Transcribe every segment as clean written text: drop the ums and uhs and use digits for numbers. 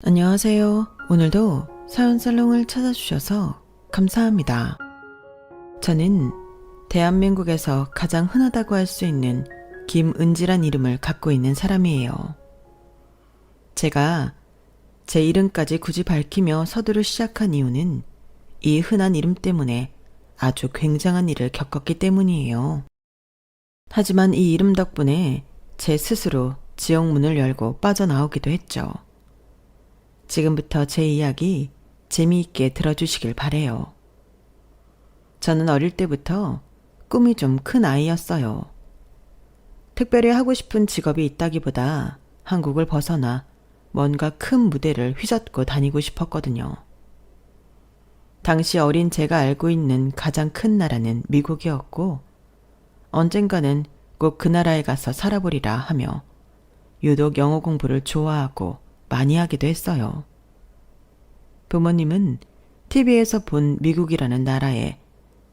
안녕하세요. 오늘도 사연살롱을 찾아주셔서 감사합니다. 저는 대한민국에서 가장 흔하다고 할 수 있는 김은지란 이름을 갖고 있는 사람이에요. 제가 제 이름까지 굳이 밝히며 서두를 시작한 이유는 이 흔한 이름 때문에 아주 굉장한 일을 겪었기 때문이에요. 하지만 이 이름 덕분에 제 스스로 지옥문을 열고 빠져나오기도 했죠. 지금부터 제 이야기 재미있게 들어주시길 바래요. 저는 어릴 때부터 꿈이 좀 큰 아이였어요. 특별히 하고 싶은 직업이 있다기보다 한국을 벗어나 뭔가 큰 무대를 휘젓고 다니고 싶었거든요. 당시 어린 제가 알고 있는 가장 큰 나라는 미국이었고 언젠가는 꼭 그 나라에 가서 살아보리라 하며 유독 영어 공부를 좋아하고 많이 하기도 했어요. 부모님은 TV에서 본 미국이라는 나라에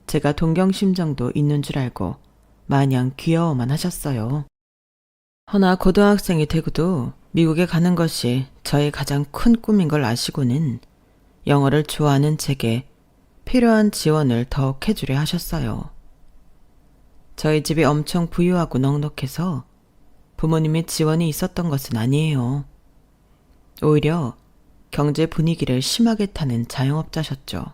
제가 동경심정도 있는 줄 알고 마냥 귀여워만 하셨어요. 허나 고등학생이 되고도 미국에 가는 것이 저의 가장 큰 꿈인 걸 아시고는 영어를 좋아하는 제게 필요한 지원을 더욱 해주려 하셨어요. 저희 집이 엄청 부유하고 넉넉해서 부모님의 지원이 있었던 것은 아니에요. 오히려 경제 분위기를 심하게 타는 자영업자셨죠.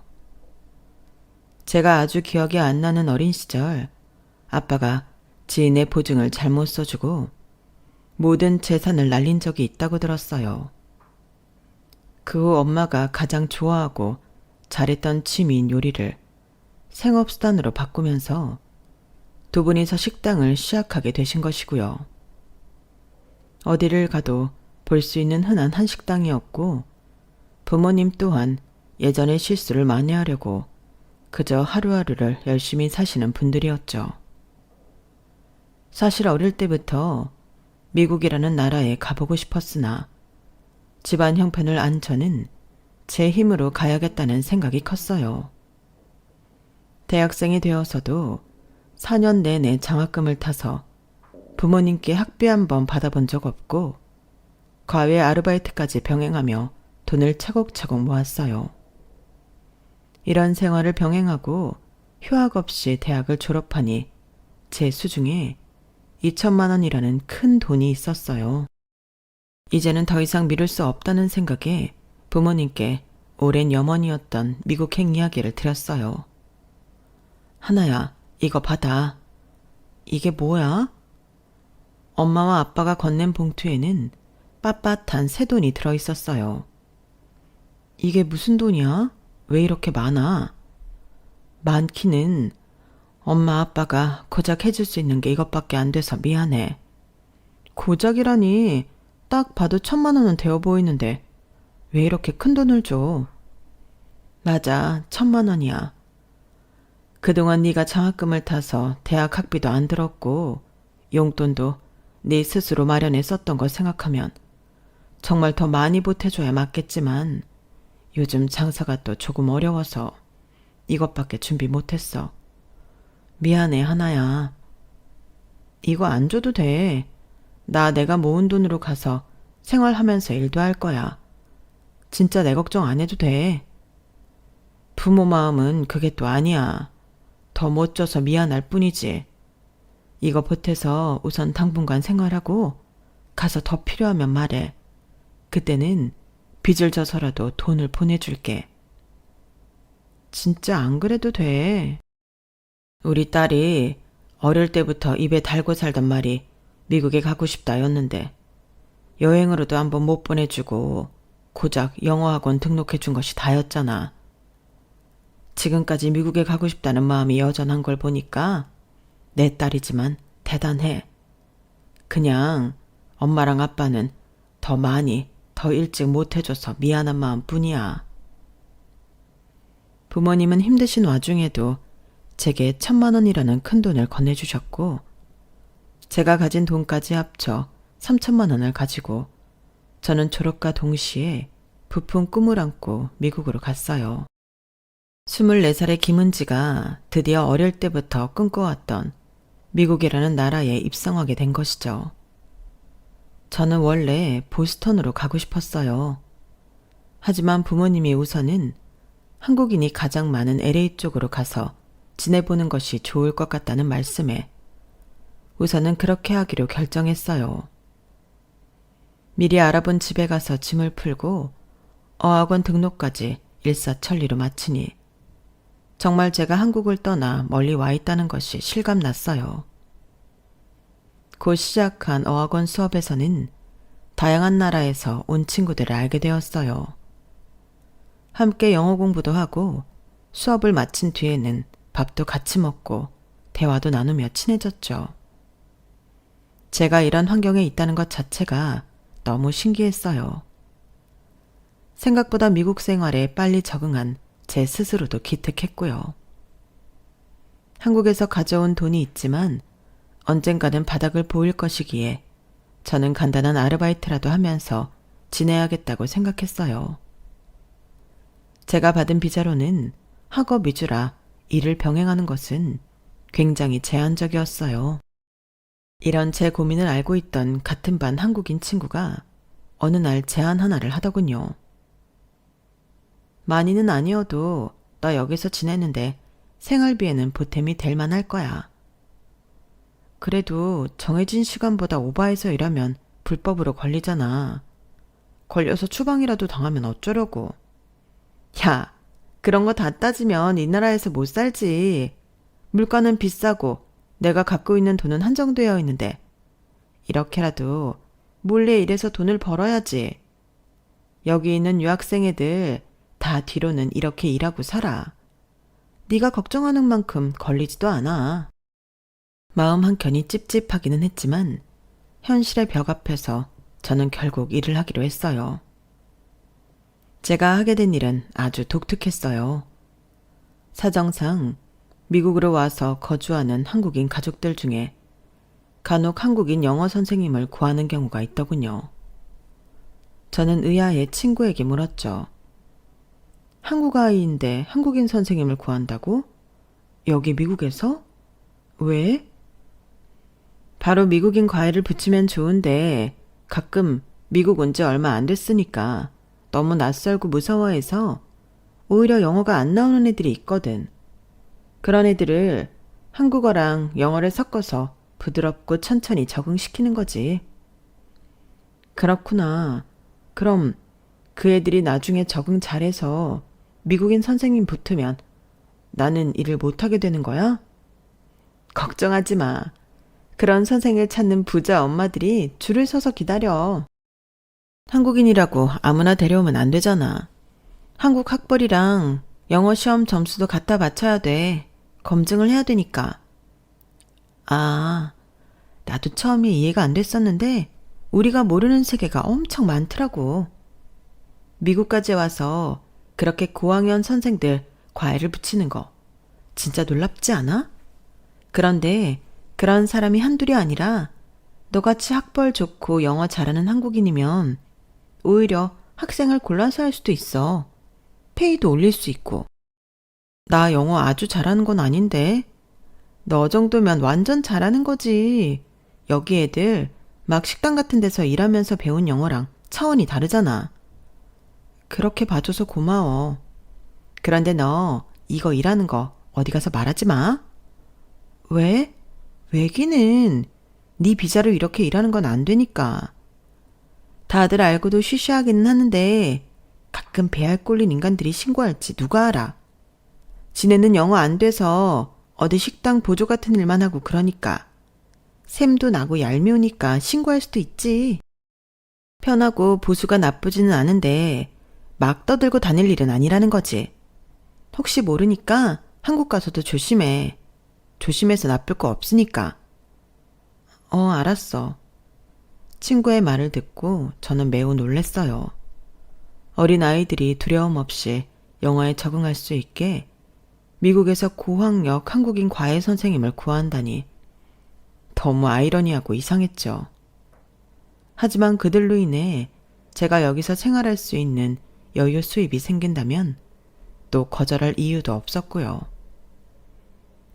제가 아주 기억이 안 나는 어린 시절 아빠가 지인의 보증을 잘못 써주고 모든 재산을 날린 적이 있다고 들었어요. 그 후 엄마가 가장 좋아하고 잘했던 취미인 요리를 생업수단으로 바꾸면서 두 분이서 식당을 시작하게 되신 것이고요. 어디를 가도 볼 수 있는 흔한 한식당이었고 부모님 또한 예전의 실수를 만회하려고 그저 하루하루를 열심히 사시는 분들이었죠. 사실 어릴 때부터 미국이라는 나라에 가보고 싶었으나 집안 형편을 안 저는 제 힘으로 가야겠다는 생각이 컸어요. 대학생이 되어서도 4년 내내 장학금을 타서 부모님께 학비 한 번 받아본 적 없고 과외 아르바이트까지 병행하며 돈을 차곡차곡 모았어요. 이런 생활을 병행하고 휴학 없이 대학을 졸업하니 제 수중에 2천만 원이라는 큰 돈이 있었어요. 이제는 더 이상 미룰 수 없다는 생각에 부모님께 오랜 염원이었던 미국행 이야기를 드렸어요. 하나야, 이거 받아. 이게 뭐야? 엄마와 아빠가 건넨 봉투에는 빳빳한 새 돈이 들어있었어요. 이게 무슨 돈이야? 왜 이렇게 많아? 많기는 엄마 아빠가 고작 해줄 수 있는 게 이것밖에 안 돼서 미안해. 고작이라니 딱 봐도 1,000만 원은 되어 보이는데 왜 이렇게 큰 돈을 줘? 맞아, 1,000만 원이야. 그동안 네가 장학금을 타서 대학 학비도 안 들었고 용돈도 네 스스로 마련해 썼던 걸 생각하면 정말 더 많이 보태줘야 맞겠지만 요즘 장사가 또 조금 어려워서 이것밖에 준비 못했어. 미안해, 하나야. 이거 안 줘도 돼. 내가 모은 돈으로 가서 생활하면서 일도 할 거야. 진짜 내 걱정 안 해도 돼. 부모 마음은 그게 또 아니야. 더 못 줘서 미안할 뿐이지. 이거 보태서 우선 당분간 생활하고 가서 더 필요하면 말해. 그때는 빚을 져서라도 돈을 보내줄게. 진짜 안 그래도 돼. 우리 딸이 어릴 때부터 입에 달고 살던 말이 미국에 가고 싶다였는데 여행으로도 한번 못 보내주고 고작 영어학원 등록해준 것이 다였잖아. 지금까지 미국에 가고 싶다는 마음이 여전한 걸 보니까 내 딸이지만 대단해. 그냥 엄마랑 아빠는 더 많이 더 일찍 못해줘서 미안한 마음뿐이야. 부모님은 힘드신 와중에도 제게 1,000만 원이라는 큰 돈을 건네주셨고 제가 가진 돈까지 합쳐 3,000만 원을 가지고 저는 졸업과 동시에 부푼 꿈을 안고 미국으로 갔어요. 24살의 김은지가 드디어 어릴 때부터 꿈꿔왔던 미국이라는 나라에 입성하게 된 것이죠. 저는 원래 보스턴으로 가고 싶었어요. 하지만 부모님이 우선은 한국인이 가장 많은 LA 쪽으로 가서 지내보는 것이 좋을 것 같다는 말씀에 우선은 그렇게 하기로 결정했어요. 미리 알아본 집에 가서 짐을 풀고 어학원 등록까지 일사천리로 마치니 정말 제가 한국을 떠나 멀리 와 있다는 것이 실감났어요. 곧 시작한 어학원 수업에서는 다양한 나라에서 온 친구들을 알게 되었어요. 함께 영어 공부도 하고 수업을 마친 뒤에는 밥도 같이 먹고 대화도 나누며 친해졌죠. 제가 이런 환경에 있다는 것 자체가 너무 신기했어요. 생각보다 미국 생활에 빨리 적응한 제 스스로도 기특했고요. 한국에서 가져온 돈이 있지만 언젠가는 바닥을 보일 것이기에 저는 간단한 아르바이트라도 하면서 지내야겠다고 생각했어요. 제가 받은 비자로는 학업 위주라 일을 병행하는 것은 굉장히 제한적이었어요. 이런 제 고민을 알고 있던 같은 반 한국인 친구가 어느 날 제안 하나를 하더군요. 많이는 아니어도 너 여기서 지내는데 생활비에는 보탬이 될 만할 거야. 그래도 정해진 시간보다 오버해서 일하면 불법으로 걸리잖아. 걸려서 추방이라도 당하면 어쩌려고. 야, 그런 거 다 따지면 이 나라에서 못 살지. 물가는 비싸고 내가 갖고 있는 돈은 한정되어 있는데 이렇게라도 몰래 일해서 돈을 벌어야지. 여기 있는 유학생 애들 다 뒤로는 이렇게 일하고 살아. 네가 걱정하는 만큼 걸리지도 않아. 마음 한켠이 찝찝하기는 했지만 현실의 벽 앞에서 저는 결국 일을 하기로 했어요. 제가 하게 된 일은 아주 독특했어요. 사정상 미국으로 와서 거주하는 한국인 가족들 중에 간혹 한국인 영어 선생님을 구하는 경우가 있더군요. 저는 의아해 친구에게 물었죠. 한국 아이인데 한국인 선생님을 구한다고? 여기 미국에서? 왜? 바로 미국인 과외를 붙이면 좋은데 가끔 미국 온 지 얼마 안 됐으니까 너무 낯설고 무서워해서 오히려 영어가 안 나오는 애들이 있거든. 그런 애들을 한국어랑 영어를 섞어서 부드럽고 천천히 적응시키는 거지. 그렇구나. 그럼 그 애들이 나중에 적응 잘해서 미국인 선생님 붙으면 나는 일을 못하게 되는 거야? 걱정하지 마. 그런 선생을 찾는 부자 엄마들이 줄을 서서 기다려. 한국인이라고 아무나 데려오면 안 되잖아. 한국 학벌이랑 영어 시험 점수도 갖다 바쳐야 돼. 검증을 해야 되니까. 아, 나도 처음에 이해가 안 됐었는데 우리가 모르는 세계가 엄청 많더라고. 미국까지 와서 그렇게 고학년 선생들 과외를 붙이는 거 진짜 놀랍지 않아? 그런데 그런 사람이 한둘이 아니라 너같이 학벌 좋고 영어 잘하는 한국인이면 오히려 학생을 골라서 할 수도 있어. 페이도 올릴 수 있고. 나 영어 아주 잘하는 건 아닌데. 너 정도면 완전 잘하는 거지. 여기 애들 막 식당 같은 데서 일하면서 배운 영어랑 차원이 다르잖아. 그렇게 봐줘서 고마워. 그런데 너 이거 일하는 거 어디 가서 말하지 마. 왜? 왜기는 네 비자로 이렇게 일하는 건 안 되니까. 다들 알고도 쉬쉬하기는 하는데 가끔 배알 꼴린 인간들이 신고할지 누가 알아. 지네는 영어 안 돼서 어디 식당 보조 같은 일만 하고 그러니까. 샘도 나고 얄미우니까 신고할 수도 있지. 편하고 보수가 나쁘지는 않은데 막 떠들고 다닐 일은 아니라는 거지. 혹시 모르니까 한국 가서도 조심해. 조심해서 나쁠 거 없으니까. 알았어. 친구의 말을 듣고 저는 매우 놀랐어요. 어린 아이들이 두려움 없이 영어에 적응할 수 있게 미국에서 고학력 한국인 과외 선생님을 구한다니 너무 아이러니하고 이상했죠. 하지만 그들로 인해 제가 여기서 생활할 수 있는 여유 수입이 생긴다면 또 거절할 이유도 없었고요.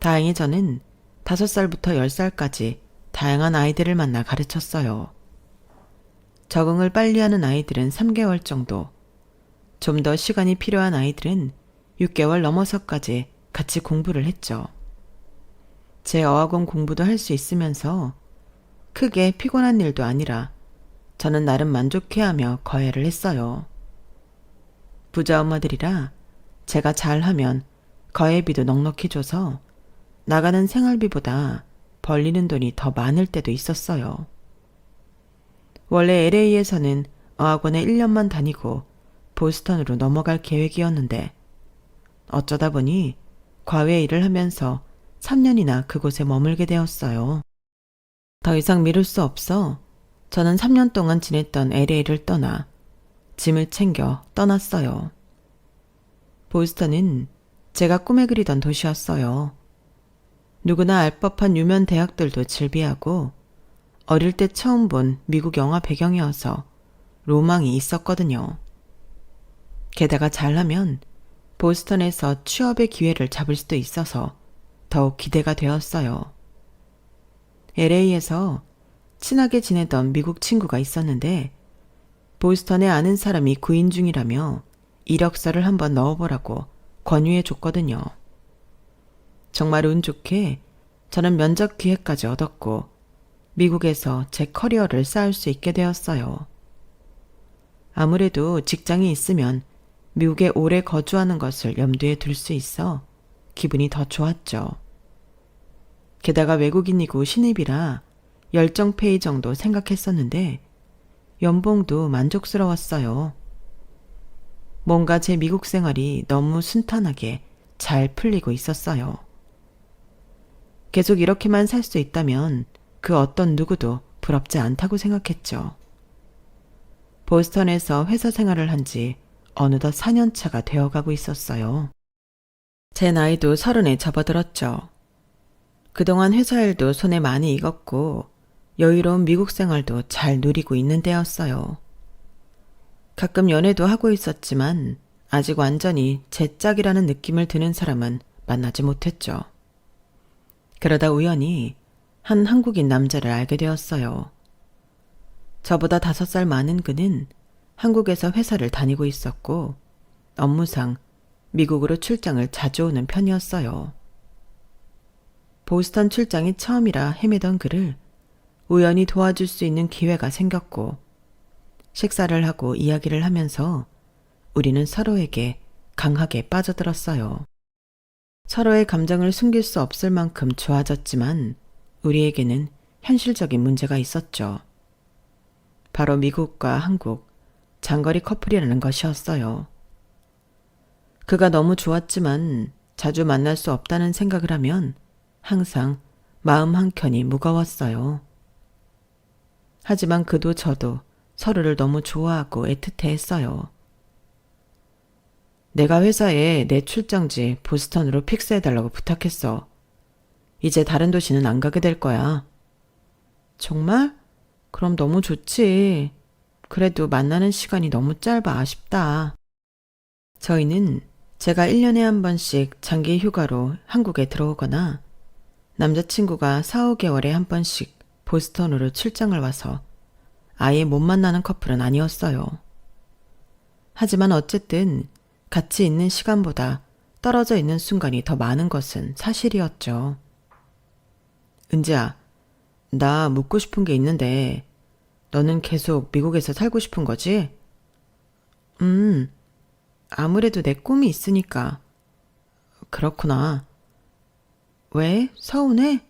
다행히 저는 5살부터 10살까지 다양한 아이들을 만나 가르쳤어요. 적응을 빨리 하는 아이들은 3개월 정도, 좀 더 시간이 필요한 아이들은 6개월 넘어서까지 같이 공부를 했죠. 제 어학원 공부도 할 수 있으면서 크게 피곤한 일도 아니라 저는 나름 만족해하며 거해를 했어요. 부자 엄마들이라 제가 잘하면 거해비도 넉넉히 줘서 나가는 생활비보다 벌리는 돈이 더 많을 때도 있었어요. 원래 LA에서는 어학원에 1년만 다니고 보스턴으로 넘어갈 계획이었는데 어쩌다 보니 과외 일을 하면서 3년이나 그곳에 머물게 되었어요. 더 이상 미룰 수 없어 저는 3년 동안 지냈던 LA를 떠나 짐을 챙겨 떠났어요. 보스턴은 제가 꿈에 그리던 도시였어요. 누구나 알 법한 유명 대학들도 즐비하고 어릴 때 처음 본 미국 영화 배경이어서 로망이 있었거든요. 게다가 잘하면 보스턴에서 취업의 기회를 잡을 수도 있어서 더욱 기대가 되었어요. LA에서 친하게 지내던 미국 친구가 있었는데 보스턴에 아는 사람이 구인 중이라며 이력서를 한번 넣어보라고 권유해 줬거든요. 정말 운 좋게 저는 면접 기회까지 얻었고 미국에서 제 커리어를 쌓을 수 있게 되었어요. 아무래도 직장이 있으면 미국에 오래 거주하는 것을 염두에 둘 수 있어 기분이 더 좋았죠. 게다가 외국인이고 신입이라 열정페이 정도 생각했었는데 연봉도 만족스러웠어요. 뭔가 제 미국 생활이 너무 순탄하게 잘 풀리고 있었어요. 계속 이렇게만 살 수 있다면 그 어떤 누구도 부럽지 않다고 생각했죠. 보스턴에서 회사 생활을 한 지 어느덧 4년 차가 되어가고 있었어요. 제 나이도 30에 접어들었죠. 그동안 회사 일도 손에 많이 익었고 여유로운 미국 생활도 잘 누리고 있는 때였어요. 가끔 연애도 하고 있었지만 아직 완전히 제 짝이라는 느낌을 드는 사람은 만나지 못했죠. 그러다 우연히 한 한국인 남자를 알게 되었어요. 저보다 5살 많은 그는 한국에서 회사를 다니고 있었고 업무상 미국으로 출장을 자주 오는 편이었어요. 보스턴 출장이 처음이라 헤매던 그를 우연히 도와줄 수 있는 기회가 생겼고 식사를 하고 이야기를 하면서 우리는 서로에게 강하게 빠져들었어요. 서로의 감정을 숨길 수 없을 만큼 좋아졌지만 우리에게는 현실적인 문제가 있었죠. 바로 미국과 한국, 장거리 커플이라는 것이었어요. 그가 너무 좋았지만 자주 만날 수 없다는 생각을 하면 항상 마음 한켠이 무거웠어요. 하지만 그도 저도 서로를 너무 좋아하고 애틋해 했어요. 내가 회사에 내 출장지 보스턴으로 픽스해달라고 부탁했어. 이제 다른 도시는 안 가게 될 거야. 정말? 그럼 너무 좋지. 그래도 만나는 시간이 너무 짧아 아쉽다. 저희는 제가 1년에 한 번씩 장기 휴가로 한국에 들어오거나 남자친구가 4, 5개월에 한 번씩 보스턴으로 출장을 와서 아예 못 만나는 커플은 아니었어요. 하지만 어쨌든 같이 있는 시간보다 떨어져 있는 순간이 더 많은 것은 사실이었죠. 은지야, 나 묻고 싶은 게 있는데 너는 계속 미국에서 살고 싶은 거지? 아무래도 내 꿈이 있으니까. 그렇구나. 왜? 서운해?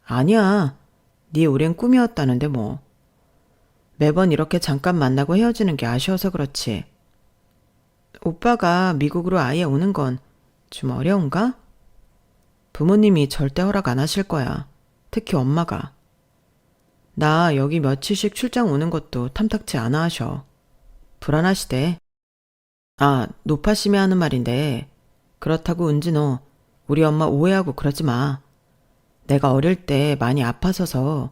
아니야. 네 오랜 꿈이었다는데 뭐. 매번 이렇게 잠깐 만나고 헤어지는 게 아쉬워서 그렇지. 오빠가 미국으로 아예 오는 건 좀 어려운가? 부모님이 절대 허락 안 하실 거야. 특히 엄마가. 나 여기 며칠씩 출장 오는 것도 탐탁치 않아 하셔. 불안하시대. 아, 노파심에 하는 말인데 그렇다고 은지 너 우리 엄마 오해하고 그러지 마. 내가 어릴 때 많이 아파서서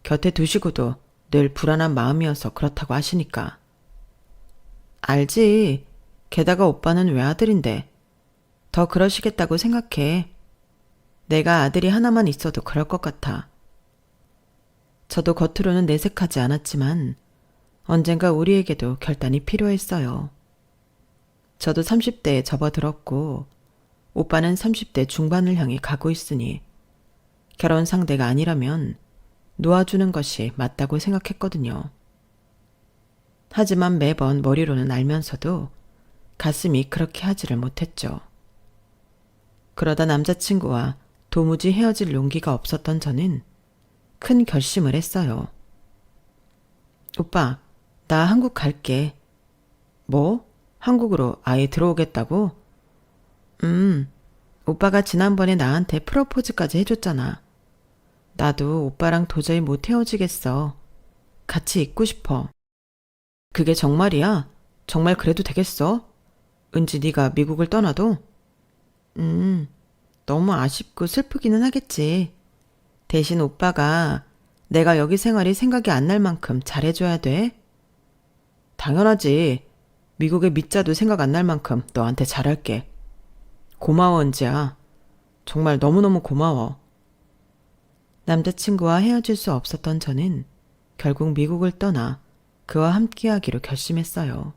곁에 두시고도 늘 불안한 마음이어서 그렇다고 하시니까. 알지. 게다가 오빠는 외아들인데 더 그러시겠다고 생각해. 내가 아들이 하나만 있어도 그럴 것 같아. 저도 겉으로는 내색하지 않았지만 언젠가 우리에게도 결단이 필요했어요. 저도 30대에 접어들었고 오빠는 30대 중반을 향해 가고 있으니 결혼 상대가 아니라면 놓아주는 것이 맞다고 생각했거든요. 하지만 매번 머리로는 알면서도 가슴이 그렇게 하지를 못했죠. 그러다 남자친구와 도무지 헤어질 용기가 없었던 저는 큰 결심을 했어요. 오빠, 나 한국 갈게. 뭐? 한국으로 아예 들어오겠다고? 오빠가 지난번에 나한테 프로포즈까지 해줬잖아. 나도 오빠랑 도저히 못 헤어지겠어. 같이 있고 싶어. 그게 정말이야? 정말 그래도 되겠어? 은지 네가 미국을 떠나도? 너무 아쉽고 슬프기는 하겠지. 대신 오빠가 내가 여기 생활이 생각이 안 날 만큼 잘해줘야 돼. 당연하지. 미국의 밑자도 생각 안 날 만큼 너한테 잘할게. 고마워, 은지야. 정말 너무너무 고마워. 남자친구와 헤어질 수 없었던 저는 결국 미국을 떠나 그와 함께하기로 결심했어요.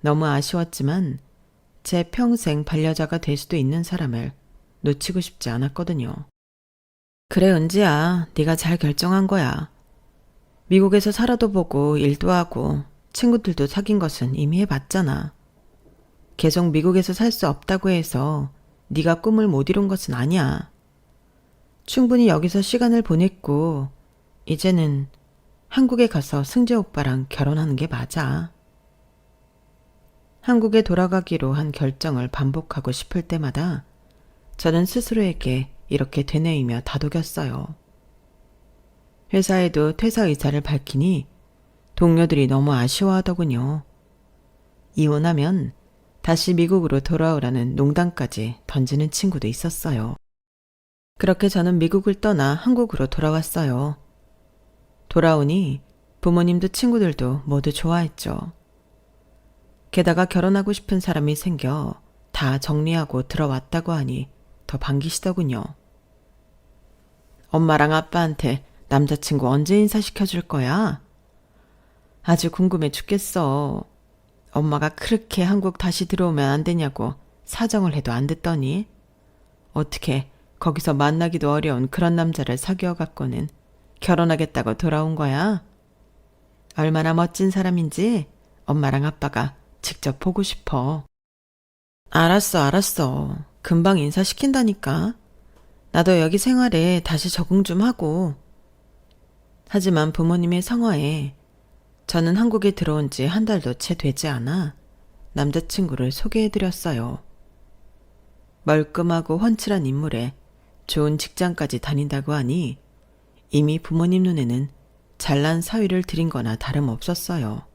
너무 아쉬웠지만 제 평생 반려자가 될 수도 있는 사람을 놓치고 싶지 않았거든요. 그래, 은지야. 네가 잘 결정한 거야. 미국에서 살아도 보고 일도 하고 친구들도 사귄 것은 이미 해봤잖아. 계속 미국에서 살 수 없다고 해서 네가 꿈을 못 이룬 것은 아니야. 충분히 여기서 시간을 보냈고 이제는 한국에 가서 승재 오빠랑 결혼하는 게 맞아. 한국에 돌아가기로 한 결정을 반복하고 싶을 때마다 저는 스스로에게 이렇게 되뇌이며 다독였어요. 회사에도 퇴사 의사를 밝히니 동료들이 너무 아쉬워하더군요. 이혼하면 다시 미국으로 돌아오라는 농담까지 던지는 친구도 있었어요. 그렇게 저는 미국을 떠나 한국으로 돌아왔어요. 돌아오니 부모님도 친구들도 모두 좋아했죠. 게다가 결혼하고 싶은 사람이 생겨 다 정리하고 들어왔다고 하니 더 반기시더군요. 엄마랑 아빠한테 남자친구 언제 인사시켜줄 거야? 아주 궁금해 죽겠어. 엄마가 그렇게 한국 다시 들어오면 안 되냐고 사정을 해도 안 듣더니 어떻게 거기서 만나기도 어려운 그런 남자를 사귀어 갖고는 결혼하겠다고 돌아온 거야? 얼마나 멋진 사람인지 엄마랑 아빠가 직접 보고 싶어. 알았어. 금방 인사시킨다니까. 나도 여기 생활에 다시 적응 좀 하고. 하지만 부모님의 성화에 저는 한국에 들어온 지 한 달도 채 되지 않아 남자친구를 소개해드렸어요. 멀끔하고 훤칠한 인물에 좋은 직장까지 다닌다고 하니 이미 부모님 눈에는 잘난 사위를 들인 거나 다름없었어요.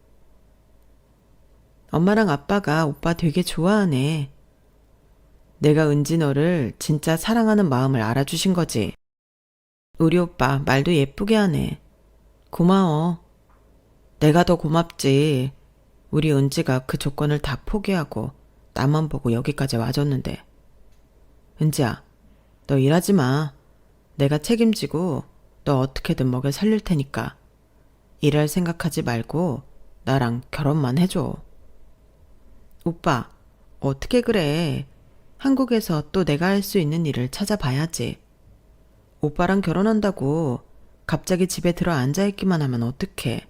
엄마랑 아빠가 오빠 되게 좋아하네. 내가 은지 너를 진짜 사랑하는 마음을 알아주신 거지. 우리 오빠 말도 예쁘게 하네. 고마워. 내가 더 고맙지. 우리 은지가 그 조건을 다 포기하고 나만 보고 여기까지 와줬는데. 은지야, 너 일하지 마. 내가 책임지고 너 어떻게든 먹여 살릴 테니까 일할 생각하지 말고 나랑 결혼만 해줘. 오빠, 어떻게 그래. 한국에서 또 내가 할 수 있는 일을 찾아봐야지. 오빠랑 결혼한다고 갑자기 집에 들어 앉아있기만 하면 어떡해.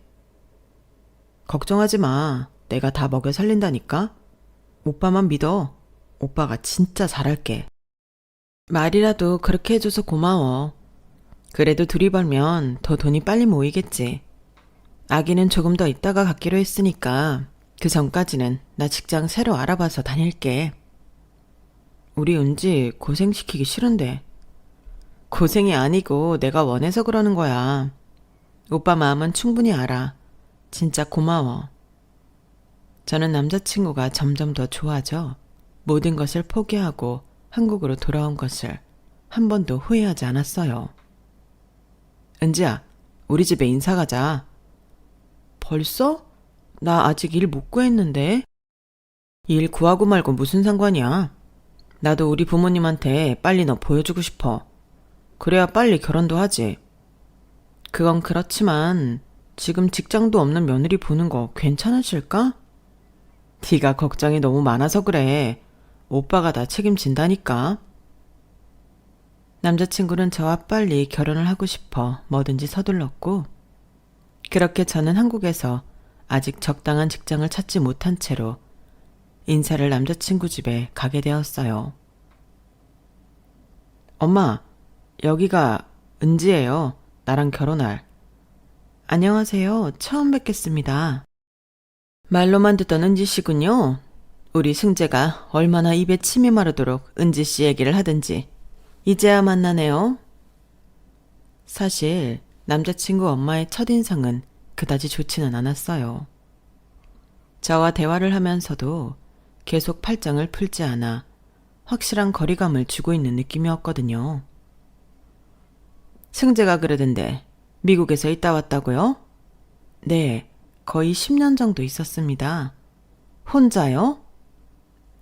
걱정하지 마. 내가 다 먹여 살린다니까. 오빠만 믿어. 오빠가 진짜 잘할게. 말이라도 그렇게 해줘서 고마워. 그래도 둘이 벌면 더 돈이 빨리 모이겠지. 아기는 조금 더 있다가 갖기로 했으니까 그 전까지는 나 직장 새로 알아봐서 다닐게. 우리 은지 고생시키기 싫은데. 고생이 아니고 내가 원해서 그러는 거야. 오빠 마음은 충분히 알아. 진짜 고마워. 저는 남자친구가 점점 더 좋아져 모든 것을 포기하고 한국으로 돌아온 것을 한 번도 후회하지 않았어요. 은지야, 우리 집에 인사 가자. 벌써? 나 아직 일 못 구했는데. 일 구하고 말고 무슨 상관이야. 나도 우리 부모님한테 빨리 너 보여주고 싶어. 그래야 빨리 결혼도 하지. 그건 그렇지만 지금 직장도 없는 며느리 보는 거 괜찮으실까? 네가 걱정이 너무 많아서 그래. 오빠가 다 책임진다니까. 남자친구는 저와 빨리 결혼을 하고 싶어 뭐든지 서둘렀고, 그렇게 저는 한국에서 아직 적당한 직장을 찾지 못한 채로 인사를 남자친구 집에 가게 되었어요. 엄마, 여기가 은지예요. 나랑 결혼할. 안녕하세요. 처음 뵙겠습니다. 말로만 듣던 은지 씨군요. 우리 승재가 얼마나 입에 침이 마르도록 은지 씨 얘기를 하든지 이제야 만나네요. 사실 남자친구 엄마의 첫인상은 그다지 좋지는 않았어요. 저와 대화를 하면서도 계속 팔짱을 풀지 않아 확실한 거리감을 주고 있는 느낌이었거든요. 승재가 그러던데 미국에서 있다 왔다고요? 네, 거의 10년 정도 있었습니다. 혼자요?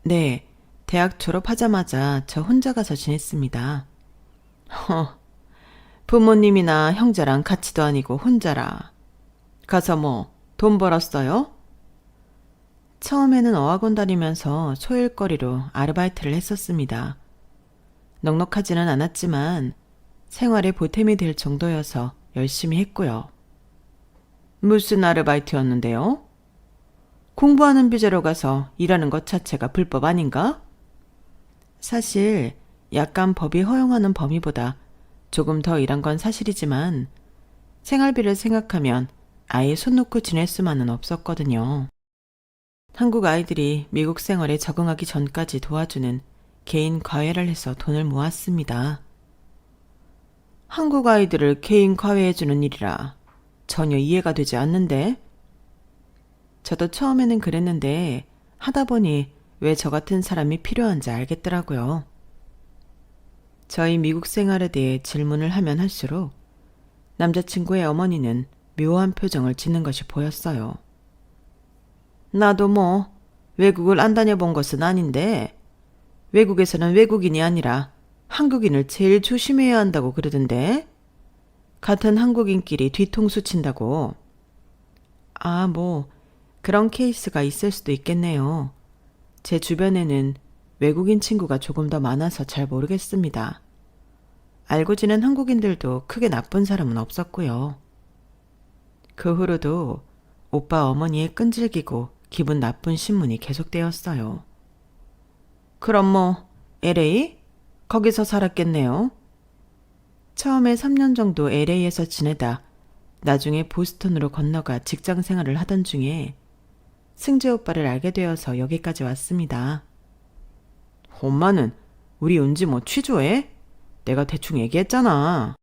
네, 대학 졸업하자마자 저 혼자 가서 지냈습니다. 부모님이나 형제랑 같이도 아니고 혼자라. 가서 뭐 돈 벌었어요? 처음에는 어학원 다니면서 소일거리로 아르바이트를 했었습니다. 넉넉하지는 않았지만 생활에 보탬이 될 정도여서 열심히 했고요. 무슨 아르바이트였는데요? 공부하는 비자로 가서 일하는 것 자체가 불법 아닌가? 사실 약간 법이 허용하는 범위보다 조금 더 일한 건 사실이지만 생활비를 생각하면 아예 손 놓고 지낼 수만은 없었거든요. 한국 아이들이 미국 생활에 적응하기 전까지 도와주는 개인 과외를 해서 돈을 모았습니다. 한국 아이들을 개인 과외해주는 일이라 전혀 이해가 되지 않는데? 저도 처음에는 그랬는데 하다 보니 왜 저 같은 사람이 필요한지 알겠더라고요. 저희 미국 생활에 대해 질문을 하면 할수록 남자친구의 어머니는 묘한 표정을 짓는 것이 보였어요. 나도 뭐 외국을 안 다녀본 것은 아닌데 외국에서는 외국인이 아니라 한국인을 제일 조심해야 한다고 그러던데? 같은 한국인끼리 뒤통수 친다고. 아, 뭐 그런 케이스가 있을 수도 있겠네요. 제 주변에는 외국인 친구가 조금 더 많아서 잘 모르겠습니다. 알고 지낸 한국인들도 크게 나쁜 사람은 없었고요. 그 후로도 오빠 어머니의 끈질기고 기분 나쁜 신문이 계속되었어요. 그럼 뭐 LA? 거기서 살았겠네요. 처음에 3년 정도 LA에서 지내다 나중에 보스턴으로 건너가 직장 생활을 하던 중에 승재 오빠를 알게 되어서 여기까지 왔습니다. 엄마는 우리 은지 뭐 취조해? 내가 대충 얘기했잖아.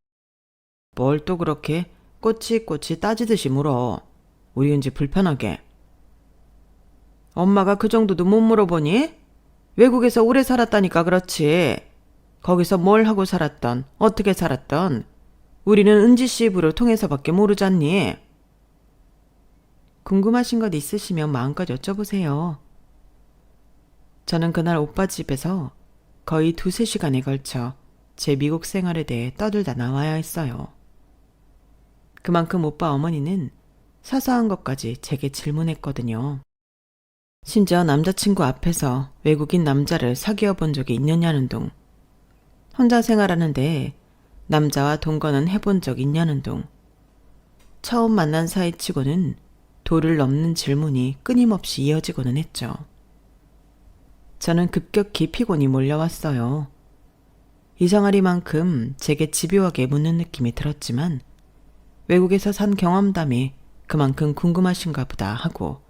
뭘 또 그렇게 꼬치꼬치 따지듯이 물어. 우리 은지 불편하게. 엄마가 그 정도도 못 물어보니? 외국에서 오래 살았다니까 그렇지. 거기서 뭘 하고 살았던, 어떻게 살았던 우리는 은지 씨 입으로 통해서밖에 모르잖니. 궁금하신 것 있으시면 마음껏 여쭤보세요. 저는 그날 오빠 집에서 거의 2~3시간에 걸쳐 제 미국 생활에 대해 떠들다 나와야 했어요. 그만큼 오빠 어머니는 사소한 것까지 제게 질문했거든요. 심지어 남자친구 앞에서 외국인 남자를 사귀어 본 적이 있느냐는 둥, 혼자 생활하는데 남자와 동거는 해본 적 있냐는 둥, 처음 만난 사이치고는 도를 넘는 질문이 끊임없이 이어지고는 했죠. 저는 급격히 피곤이 몰려왔어요. 이상하리만큼 제게 집요하게 묻는 느낌이 들었지만 외국에서 산 경험담이 그만큼 궁금하신가 보다 하고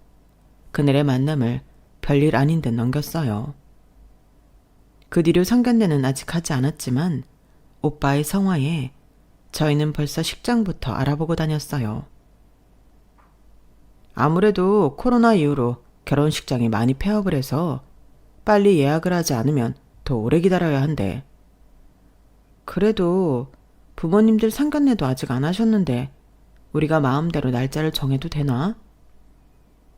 그날의 만남을 별일 아닌 듯 넘겼어요. 그 뒤로 상견례는 아직 하지 않았지만 오빠의 성화에 저희는 벌써 식장부터 알아보고 다녔어요. 아무래도 코로나 이후로 결혼식장이 많이 폐업을 해서 빨리 예약을 하지 않으면 더 오래 기다려야 한대. 그래도 부모님들 상견례도 아직 안 하셨는데 우리가 마음대로 날짜를 정해도 되나?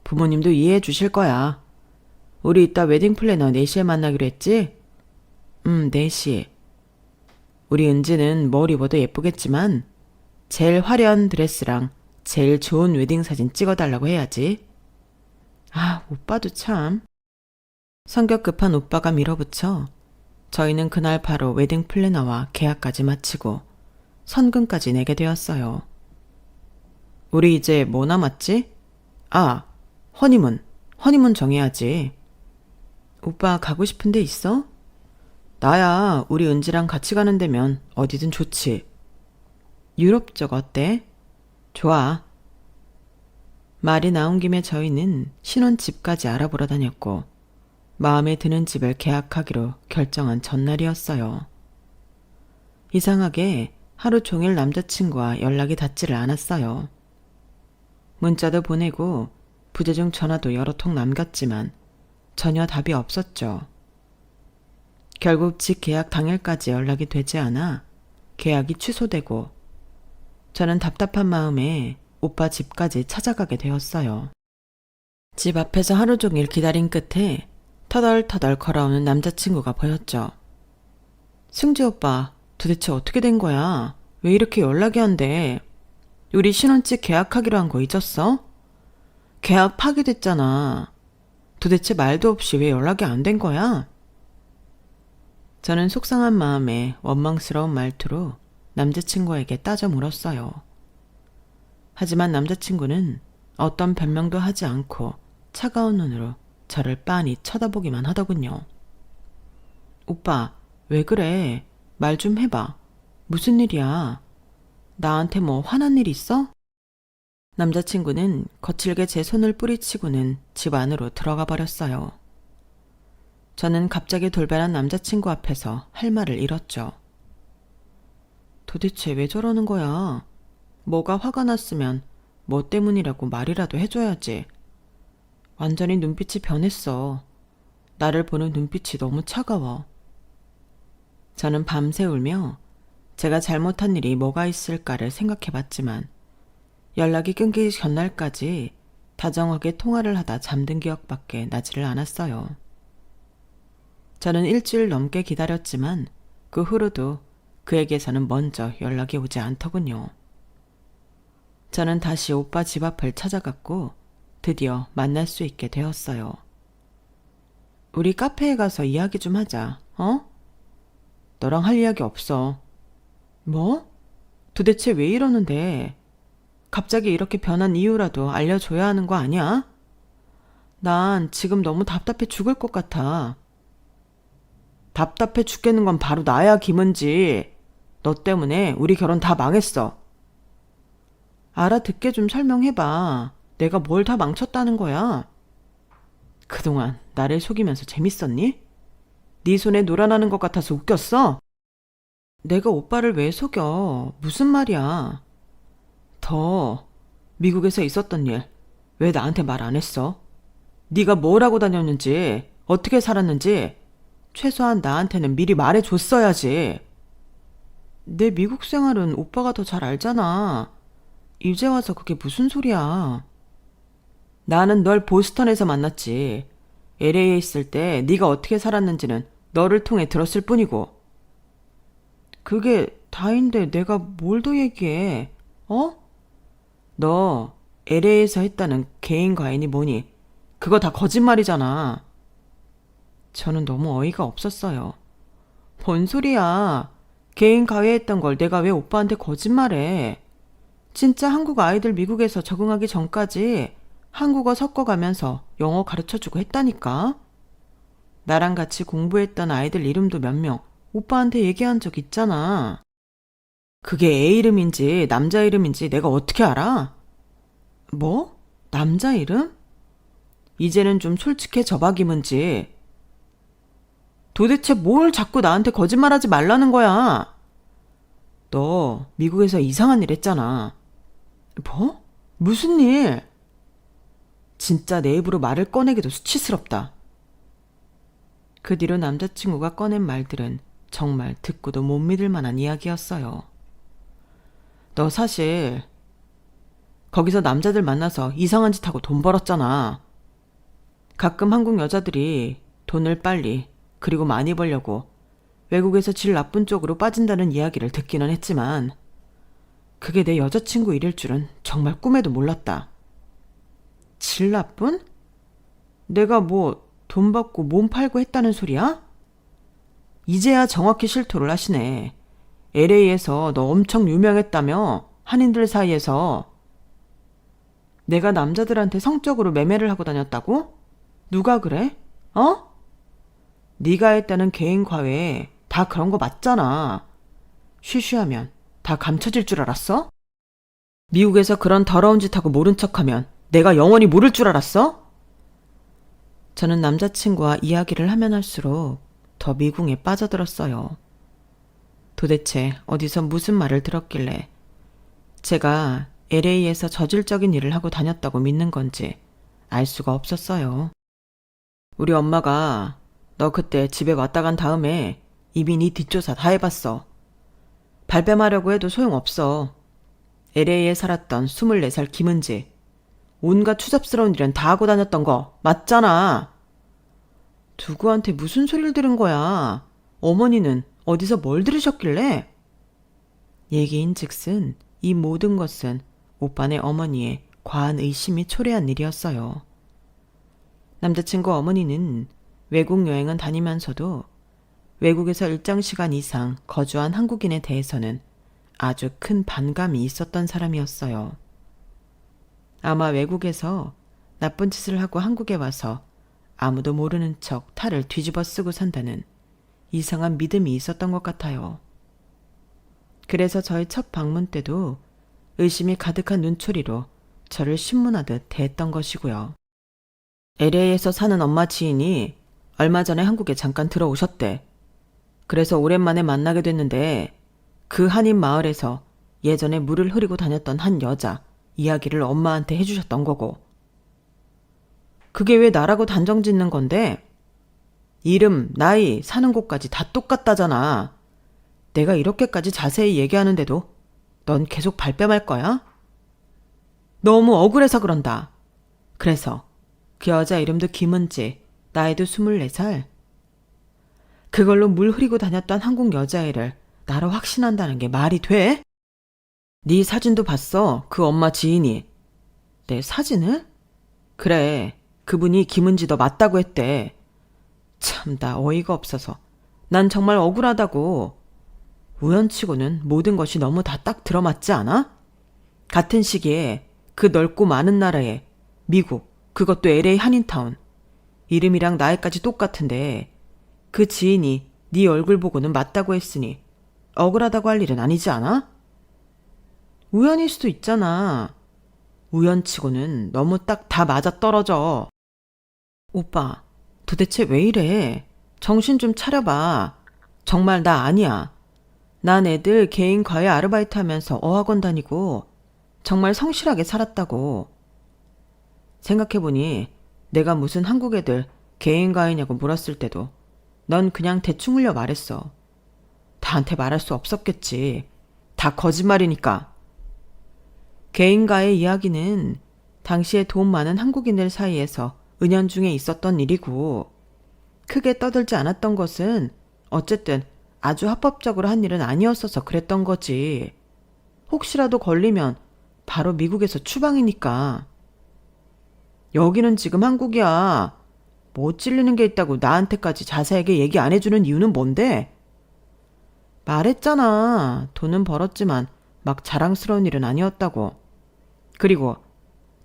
부모님도 이해해 주실 거야. 우리 이따 웨딩 플래너 4시에 만나기로 했지? 4시. 우리 은지는 뭘 입어도 예쁘겠지만 제일 화려한 드레스랑 제일 좋은 웨딩 사진 찍어달라고 해야지. 아, 오빠도 참. 성격 급한 오빠가 밀어붙여 저희는 그날 바로 웨딩 플래너와 계약까지 마치고 선금까지 내게 되었어요. 우리 이제 뭐 남았지? 아, 허니문. 허니문 정해야지. 오빠 가고 싶은 데 있어? 나야 우리 은지랑 같이 가는 데면 어디든 좋지. 유럽 쪽 어때? 좋아. 말이 나온 김에 저희는 신혼집까지 알아보러 다녔고 마음에 드는 집을 계약하기로 결정한 전날이었어요. 이상하게 하루 종일 남자친구와 연락이 닿지를 않았어요. 문자도 보내고 부재중 전화도 여러 통 남겼지만 전혀 답이 없었죠. 결국 집 계약 당일까지 연락이 되지 않아 계약이 취소되고 저는 답답한 마음에 오빠 집까지 찾아가게 되었어요. 집 앞에서 하루 종일 기다린 끝에 터덜터덜 걸어오는 남자친구가 보였죠. 승지 오빠, 도대체 어떻게 된 거야? 왜 이렇게 연락이 안 돼? 우리 신혼집 계약하기로 한 거 잊었어? 계약 파기됐잖아. 도대체 말도 없이 왜 연락이 안 된 거야? 저는 속상한 마음에 원망스러운 말투로 남자친구에게 따져 물었어요. 하지만 남자친구는 어떤 변명도 하지 않고 차가운 눈으로 저를 빤히 쳐다보기만 하더군요. 오빠, 왜 그래? 말 좀 해봐. 무슨 일이야? 나한테 뭐 화난 일 있어? 남자친구는 거칠게 제 손을 뿌리치고는 집 안으로 들어가 버렸어요. 저는 갑자기 돌변한 남자친구 앞에서 할 말을 잃었죠. 도대체 왜 저러는 거야? 뭐가 화가 났으면 뭐 때문이라고 말이라도 해줘야지. 완전히 눈빛이 변했어. 나를 보는 눈빛이 너무 차가워. 저는 밤새 울며 제가 잘못한 일이 뭐가 있을까를 생각해봤지만 연락이 끊기기 전날까지 다정하게 통화를 하다 잠든 기억밖에 나지를 않았어요. 저는 일주일 넘게 기다렸지만 그 후로도 그에게서는 먼저 연락이 오지 않더군요. 저는 다시 오빠 집 앞을 찾아갔고 드디어 만날 수 있게 되었어요. 우리 카페에 가서 이야기 좀 하자, 어? 너랑 할 이야기 없어. 뭐? 도대체 왜 이러는데? 갑자기 이렇게 변한 이유라도 알려줘야 하는 거 아니야? 난 지금 너무 답답해 죽을 것 같아. 답답해 죽겠는 건 바로 나야, 김은지. 너 때문에 우리 결혼 다 망했어. 알아듣게 좀 설명해봐. 내가 뭘 다 망쳤다는 거야? 그동안 나를 속이면서 재밌었니? 네 손에 놀아나는 것 같아서 웃겼어? 내가 오빠를 왜 속여? 무슨 말이야? 더 미국에서 있었던 일 왜 나한테 말 안 했어? 네가 뭘 하고 다녔는지, 어떻게 살았는지 최소한 나한테는 미리 말해줬어야지. 내 미국 생활은 오빠가 더 잘 알잖아. 이제 와서 그게 무슨 소리야. 나는 널 보스턴에서 만났지. LA에 있을 때 네가 어떻게 살았는지는 너를 통해 들었을 뿐이고. 그게 다인데 내가 뭘 더 얘기해? 어? 너 LA에서 했다는 개인 과잉이 뭐니? 그거 다 거짓말이잖아. 저는 너무 어이가 없었어요. 뭔 소리야. 개인 가해했던 걸 내가 왜 오빠한테 거짓말해. 진짜 한국 아이들 미국에서 적응하기 전까지 한국어 섞어가면서 영어 가르쳐주고 했다니까. 나랑 같이 공부했던 아이들 이름도 몇 명 오빠한테 얘기한 적 있잖아. 그게 애 이름인지 남자 이름인지 내가 어떻게 알아? 뭐? 남자 이름? 이제는 좀 솔직해져봐, 김은지. 도대체 뭘 자꾸 나한테 거짓말하지 말라는 거야? 너 미국에서 이상한 일 했잖아. 뭐? 무슨 일? 진짜 내 입으로 말을 꺼내기도 수치스럽다. 그 뒤로 남자친구가 꺼낸 말들은 정말 듣고도 못 믿을 만한 이야기였어요. 너 사실 거기서 남자들 만나서 이상한 짓 하고 돈 벌었잖아. 가끔 한국 여자들이 돈을 빨리 그리고 많이 벌려고 외국에서 질 나쁜 쪽으로 빠진다는 이야기를 듣기는 했지만 그게 내 여자친구 일일 줄은 정말 꿈에도 몰랐다. 질 나쁜? 내가 뭐 돈 받고 몸 팔고 했다는 소리야? 이제야 정확히 실토를 하시네. LA에서 너 엄청 유명했다며? 한인들 사이에서. 내가 남자들한테 성적으로 매매를 하고 다녔다고? 누가 그래? 어? 네가 했다는 개인 과외 다 그런 거 맞잖아. 쉬쉬하면 다 감춰질 줄 알았어? 미국에서 그런 더러운 짓 하고 모른 척하면 내가 영원히 모를 줄 알았어? 저는 남자친구와 이야기를 하면 할수록 더 미궁에 빠져들었어요. 도대체 어디서 무슨 말을 들었길래 제가 LA에서 저질적인 일을 하고 다녔다고 믿는 건지 알 수가 없었어요. 우리 엄마가 너 그때 집에 왔다 간 다음에 이미 네 뒷조사 다 해봤어. 발뺌하려고 해도 소용없어. LA에 살았던 24살 김은지. 온갖 추잡스러운 일은 다 하고 다녔던 거 맞잖아. 누구한테 무슨 소리를 들은 거야? 어머니는 어디서 뭘 들으셨길래? 얘기인즉슨 이 모든 것은 오빠네 어머니의 과한 의심이 초래한 일이었어요. 남자친구 어머니는 외국 여행은 다니면서도 외국에서 일정 시간 이상 거주한 한국인에 대해서는 아주 큰 반감이 있었던 사람이었어요. 아마 외국에서 나쁜 짓을 하고 한국에 와서 아무도 모르는 척 탈을 뒤집어 쓰고 산다는 이상한 믿음이 있었던 것 같아요. 그래서 저희 첫 방문 때도 의심이 가득한 눈초리로 저를 신문하듯 대했던 것이고요. LA에서 사는 엄마 지인이 얼마 전에 한국에 잠깐 들어오셨대. 그래서 오랜만에 만나게 됐는데 그 한인 마을에서 예전에 물을 흐리고 다녔던 한 여자 이야기를 엄마한테 해주셨던 거고. 그게 왜 나라고 단정 짓는 건데? 이름, 나이, 사는 곳까지 다 똑같다잖아. 내가 이렇게까지 자세히 얘기하는데도 넌 계속 발뺌할 거야? 너무 억울해서 그런다. 그래서 그 여자 이름도 김은지, 나이도 24살. 그걸로 물 흐리고 다녔던 한국 여자애를 나로 확신한다는 게 말이 돼? 네 사진도 봤어, 그 엄마 지인이. 내 사진을? 그래, 그분이 김은지 너 맞다고 했대. 참, 나 어이가 없어서. 난 정말 억울하다고. 우연치고는 모든 것이 너무 다 딱 들어맞지 않아? 같은 시기에 그 넓고 많은 나라에 미국, 그것도 LA 한인타운. 이름이랑 나이까지 똑같은데 그 지인이 네 얼굴 보고는 맞다고 했으니 억울하다고 할 일은 아니지 않아? 우연일 수도 있잖아. 우연치고는 너무 딱 다 맞아떨어져. 오빠, 도대체 왜 이래? 정신 좀 차려봐. 정말 나 아니야. 난 애들 개인 과외 아르바이트 하면서 어학원 다니고 정말 성실하게 살았다고. 생각해보니 내가 무슨 한국 애들 개인 과외냐고 물었을 때도 넌 그냥 대충 흘려 말했어. 다한테 말할 수 없었겠지. 다 거짓말이니까. 개인 과외 이야기는 당시에 돈 많은 한국인들 사이에서 은연중에 있었던 일이고 크게 떠들지 않았던 것은 어쨌든 아주 합법적으로 한 일은 아니었어서 그랬던 거지. 혹시라도 걸리면 바로 미국에서 추방이니까. 여기는 지금 한국이야. 뭐 찔리는 게 있다고 나한테까지 자세하게 얘기 안 해주는 이유는 뭔데? 말했잖아. 돈은 벌었지만 막 자랑스러운 일은 아니었다고. 그리고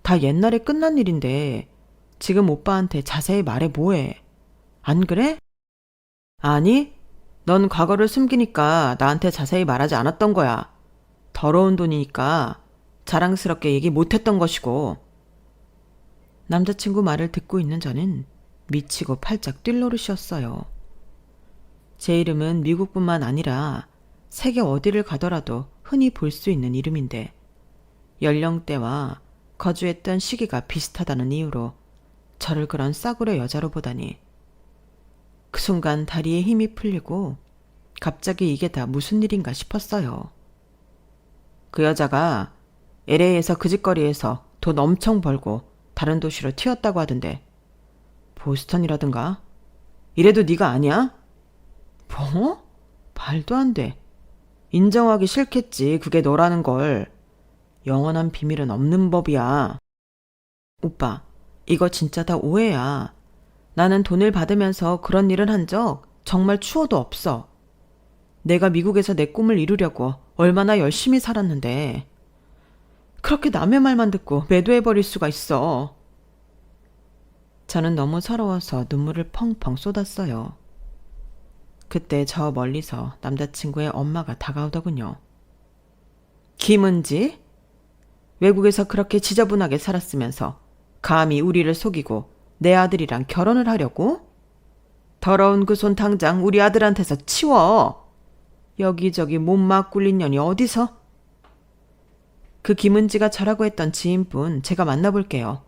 다 옛날에 끝난 일인데 지금 오빠한테 자세히 말해 뭐해. 안 그래? 아니, 넌 과거를 숨기니까 나한테 자세히 말하지 않았던 거야. 더러운 돈이니까 자랑스럽게 얘기 못했던 것이고. 남자친구 말을 듣고 있는 저는 미치고 팔짝 뛸 노릇이었어요. 제 이름은 미국뿐만 아니라 세계 어디를 가더라도 흔히 볼 수 있는 이름인데 연령대와 거주했던 시기가 비슷하다는 이유로 저를 그런 싸구려 여자로 보다니. 그 순간 다리에 힘이 풀리고 갑자기 이게 다 무슨 일인가 싶었어요. 그 여자가 LA에서 그 짓거리에서 돈 엄청 벌고 다른 도시로 튀었다고 하던데. 보스턴이라든가? 이래도 네가 아니야? 뭐? 말도 안 돼. 인정하기 싫겠지, 그게 너라는 걸. 영원한 비밀은 없는 법이야. 오빠, 이거 진짜 다 오해야. 나는 돈을 받으면서 그런 일을 한 적 정말 추워도 없어. 내가 미국에서 내 꿈을 이루려고 얼마나 열심히 살았는데 그렇게 남의 말만 듣고 매도해버릴 수가 있어. 저는 너무 서러워서 눈물을 펑펑 쏟았어요. 그때 저 멀리서 남자친구의 엄마가 다가오더군요. 김은지? 외국에서 그렇게 지저분하게 살았으면서 감히 우리를 속이고 내 아들이랑 결혼을 하려고? 더러운 그 손 당장 우리 아들한테서 치워. 여기저기 몸막 굴린 년이 어디서? 그 김은지가 저라고 했던 지인분 제가 만나볼게요.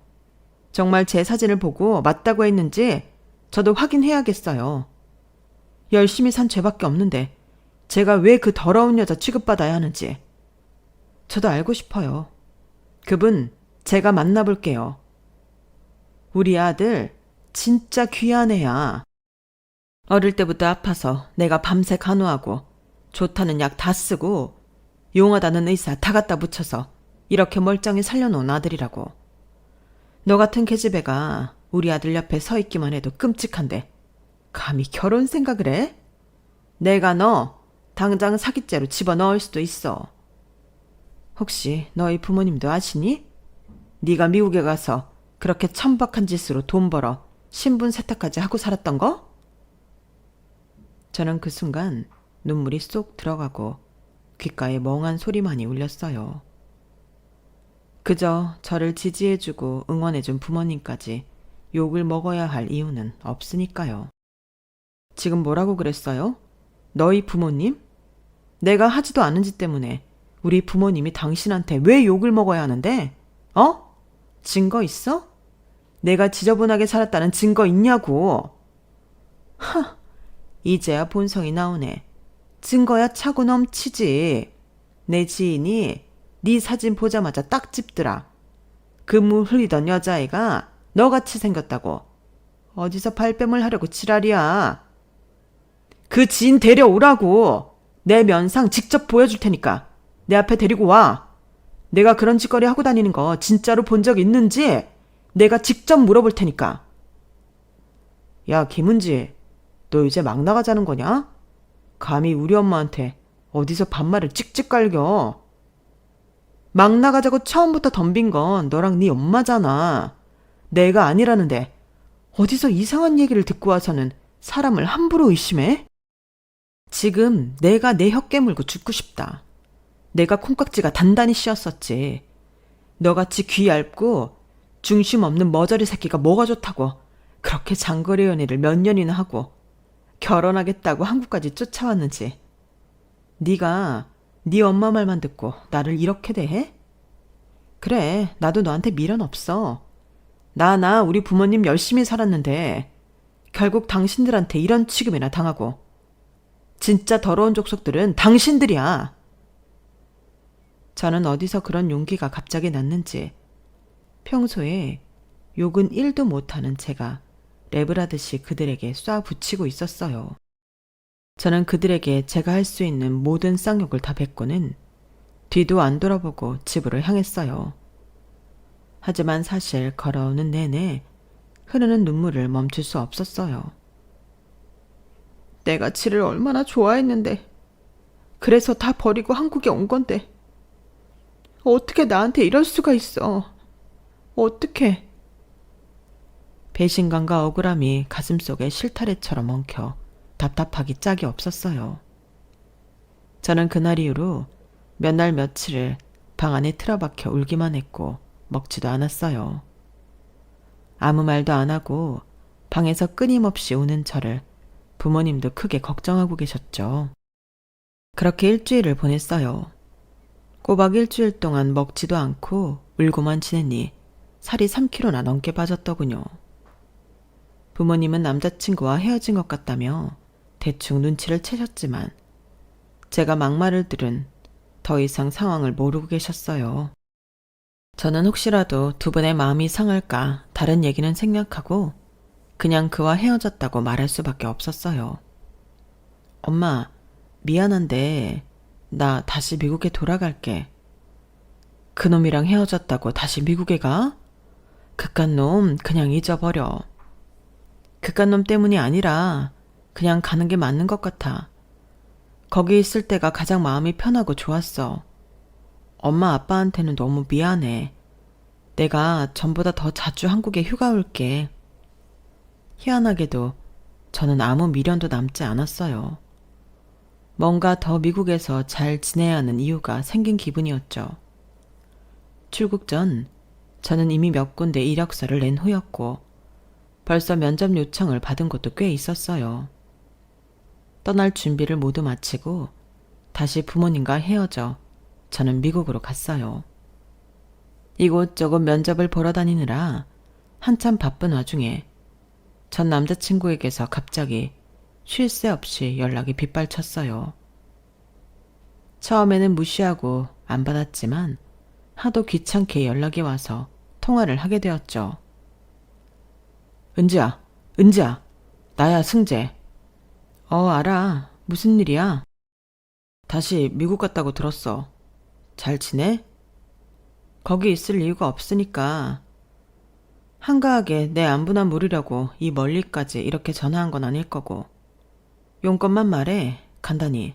정말 제 사진을 보고 맞다고 했는지 저도 확인해야겠어요. 열심히 산 죄밖에 없는데 제가 왜 그 더러운 여자 취급받아야 하는지 저도 알고 싶어요. 그분 제가 만나볼게요. 우리 아들 진짜 귀한 애야. 어릴 때부터 아파서 내가 밤새 간호하고 좋다는 약 다 쓰고 용하다는 의사 다 갖다 붙여서 이렇게 멀쩡히 살려놓은 아들이라고. 너 같은 계집애가 우리 아들 옆에 서 있기만 해도 끔찍한데 감히 결혼 생각을 해? 내가 너 당장 사기죄로 집어넣을 수도 있어. 혹시 너희 부모님도 아시니? 네가 미국에 가서 그렇게 천박한 짓으로 돈 벌어 신분 세탁까지 하고 살았던 거? 저는 그 순간 눈물이 쏙 들어가고 귓가에 멍한 소리만이 울렸어요. 그저 저를 지지해주고 응원해준 부모님까지 욕을 먹어야 할 이유는 없으니까요. 지금 뭐라고 그랬어요? 너희 부모님? 내가 하지도 않은 짓 때문에 우리 부모님이 당신한테 왜 욕을 먹어야 하는데? 어? 증거 있어? 내가 지저분하게 살았다는 증거 있냐고. 하, 이제야 본성이 나오네. 증거야 차고 넘치지. 내 지인이 네 사진 보자마자 딱 집더라. 그물 흘리던 여자애가 너같이 생겼다고. 어디서 발뺌을 하려고 지랄이야. 그 지인 데려오라고. 내 면상 직접 보여줄 테니까 내 앞에 데리고 와. 내가 그런 짓거리 하고 다니는 거 진짜로 본 적 있는지 내가 직접 물어볼 테니까. 야, 김은지, 너 이제 막 나가자는 거냐? 감히 우리 엄마한테 어디서 반말을 찍찍 갈겨. 막 나가자고 처음부터 덤빈 건 너랑 네 엄마잖아. 내가 아니라는데 어디서 이상한 얘기를 듣고 와서는 사람을 함부로 의심해? 지금 내가 내 혀 깨물고 죽고 싶다. 내가 콩깍지가 단단히 씌었었지. 너같이 귀 얇고 중심 없는 머저리 새끼가 뭐가 좋다고 그렇게 장거리 연애를 몇 년이나 하고 결혼하겠다고 한국까지 쫓아왔는지. 네가 네 엄마 말만 듣고 나를 이렇게 대해? 그래, 나도 너한테 미련 없어. 나 우리 부모님 열심히 살았는데 결국 당신들한테 이런 취급이나 당하고. 진짜 더러운 족속들은 당신들이야. 저는 어디서 그런 용기가 갑자기 났는지 평소에 욕은 1도 못하는 제가 랩을 하듯이 그들에게 쏴 붙이고 있었어요. 저는 그들에게 제가 할 수 있는 모든 쌍욕을 다 뱉고는 뒤도 안 돌아보고 집으로 향했어요. 하지만 사실 걸어오는 내내 흐르는 눈물을 멈출 수 없었어요. 내가 지를 얼마나 좋아했는데 그래서 다 버리고 한국에 온 건데 어떻게 나한테 이럴 수가 있어. 어떻게. 배신감과 억울함이 가슴속에 실타래처럼 엉켜 답답하기 짝이 없었어요. 저는 그날 이후로 몇 날 며칠을 방 안에 틀어박혀 울기만 했고 먹지도 않았어요. 아무 말도 안 하고 방에서 끊임없이 우는 저를 부모님도 크게 걱정하고 계셨죠. 그렇게 일주일을 보냈어요. 꼬박 일주일 동안 먹지도 않고 울고만 지내니 살이 3kg나 넘게 빠졌더군요. 부모님은 남자친구와 헤어진 것 같다며 대충 눈치를 채셨지만 제가 막말을 들은 더 이상 상황을 모르고 계셨어요. 저는 혹시라도 두 분의 마음이 상할까 다른 얘기는 생략하고 그냥 그와 헤어졌다고 말할 수밖에 없었어요. 엄마, 미안한데 나 다시 미국에 돌아갈게. 그놈이랑 헤어졌다고 다시 미국에 가? 그깟 놈 그냥 잊어버려. 그깟 놈 때문이 아니라 그냥 가는 게 맞는 것 같아. 거기 있을 때가 가장 마음이 편하고 좋았어. 엄마 아빠한테는 너무 미안해. 내가 전보다 더 자주 한국에 휴가 올게. 희한하게도 저는 아무 미련도 남지 않았어요. 뭔가 더 미국에서 잘 지내야 하는 이유가 생긴 기분이었죠. 출국 전 저는 이미 몇 군데 이력서를 낸 후였고 벌써 면접 요청을 받은 곳도 꽤 있었어요. 떠날 준비를 모두 마치고 다시 부모님과 헤어져 저는 미국으로 갔어요. 이곳저곳 면접을 보러 다니느라 한참 바쁜 와중에 전 남자친구에게서 갑자기 쉴 새 없이 연락이 빗발쳤어요. 처음에는 무시하고 안 받았지만 하도 귀찮게 연락이 와서 통화를 하게 되었죠. 은지야, 나야 승재. 알아. 무슨 일이야? 다시 미국 갔다고 들었어. 잘 지내? 거기 있을 이유가 없으니까. 한가하게 내 안부나 물으려고 이 멀리까지 이렇게 전화한 건 아닐 거고. 용건만 말해, 간단히.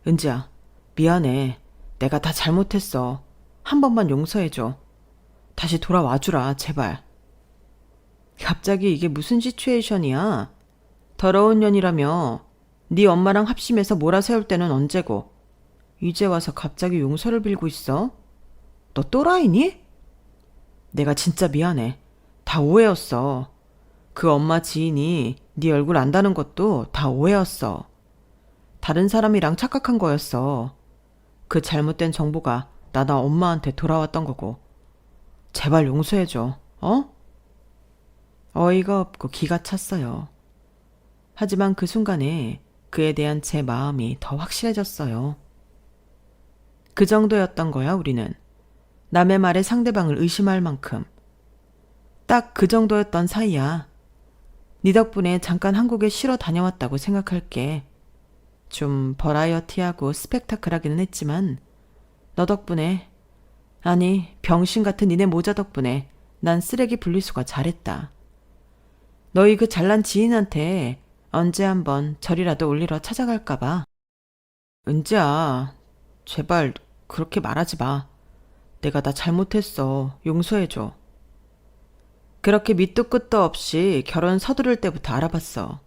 은지야, 미안해. 내가 다 잘못했어. 한 번만 용서해줘. 다시 돌아와주라, 제발. 갑자기 이게 무슨 시츄에이션이야? 더러운 년이라며. 네 엄마랑 합심해서 몰아세울 때는 언제고. 이제 와서 갑자기 용서를 빌고 있어? 너 또라이니? 내가 진짜 미안해. 다 오해였어. 그 엄마 지인이 네 얼굴 안다는 것도 다 오해였어. 다른 사람이랑 착각한 거였어. 그 잘못된 정보가 나나 엄마한테 돌아왔던 거고. 제발 용서해줘. 어이가 없고 기가 찼어요. 하지만 그 순간에 그에 대한 제 마음이 더 확실해졌어요. 그 정도였던 거야, 우리는. 남의 말에 상대방을 의심할 만큼. 딱 그 정도였던 사이야. 네 덕분에 잠깐 한국에 쉬러 다녀왔다고 생각할게. 좀 버라이어티하고 스펙타클하기는 했지만 너 덕분에, 아니 병신 같은 니네 모자 덕분에 난 쓰레기 분리수거 잘했다. 너희 그 잘난 지인한테 언제 한번 절이라도 올리러 찾아갈까 봐. 은지야, 제발 그렇게 말하지 마. 내가 다 잘못했어. 용서해줘. 그렇게 밑도 끝도 없이 결혼 서두를 때부터 알아봤어.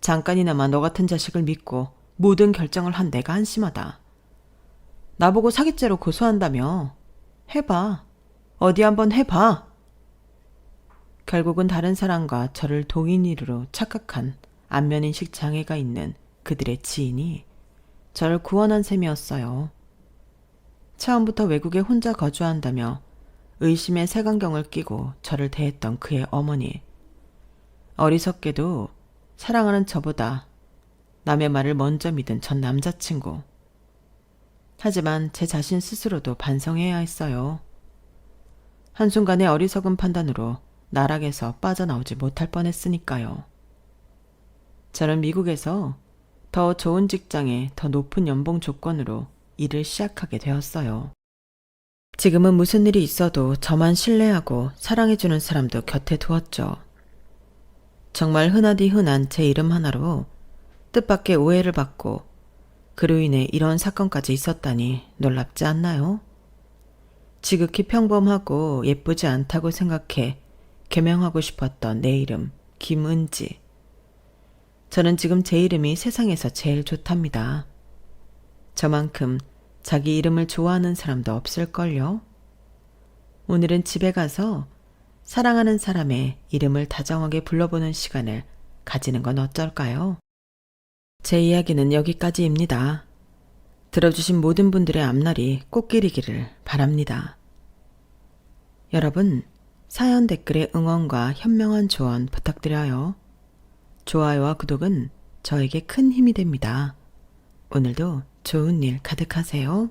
잠깐이나마 너 같은 자식을 믿고 모든 결정을 한 내가 한심하다. 나보고 사기죄로 고소한다며. 해봐. 어디 한번 해봐. 결국은 다른 사람과 저를 동인이로 착각한 안면인식 장애가 있는 그들의 지인이 저를 구원한 셈이었어요. 처음부터 외국에 혼자 거주한다며 의심의 색안경을 끼고 저를 대했던 그의 어머니. 어리석게도 사랑하는 저보다 남의 말을 먼저 믿은 전 남자친구. 하지만 제 자신 스스로도 반성해야 했어요. 한순간의 어리석은 판단으로 나락에서 빠져나오지 못할 뻔했으니까요. 저는 미국에서 더 좋은 직장에 더 높은 연봉 조건으로 일을 시작하게 되었어요. 지금은 무슨 일이 있어도 저만 신뢰하고 사랑해주는 사람도 곁에 두었죠. 정말 흔하디 흔한 제 이름 하나로 뜻밖의 오해를 받고 그로 인해 이런 사건까지 있었다니 놀랍지 않나요? 지극히 평범하고 예쁘지 않다고 생각해 개명하고 싶었던 내 이름 김은지. 저는 지금 제 이름이 세상에서 제일 좋답니다. 저만큼 자기 이름을 좋아하는 사람도 없을걸요? 오늘은 집에 가서 사랑하는 사람의 이름을 다정하게 불러보는 시간을 가지는 건 어쩔까요? 제 이야기는 여기까지입니다. 들어주신 모든 분들의 앞날이 꽃길이기를 바랍니다. 여러분, 사연 댓글에 응원과 현명한 조언 부탁드려요. 좋아요와 구독은 저에게 큰 힘이 됩니다. 오늘도 좋은 일 가득하세요.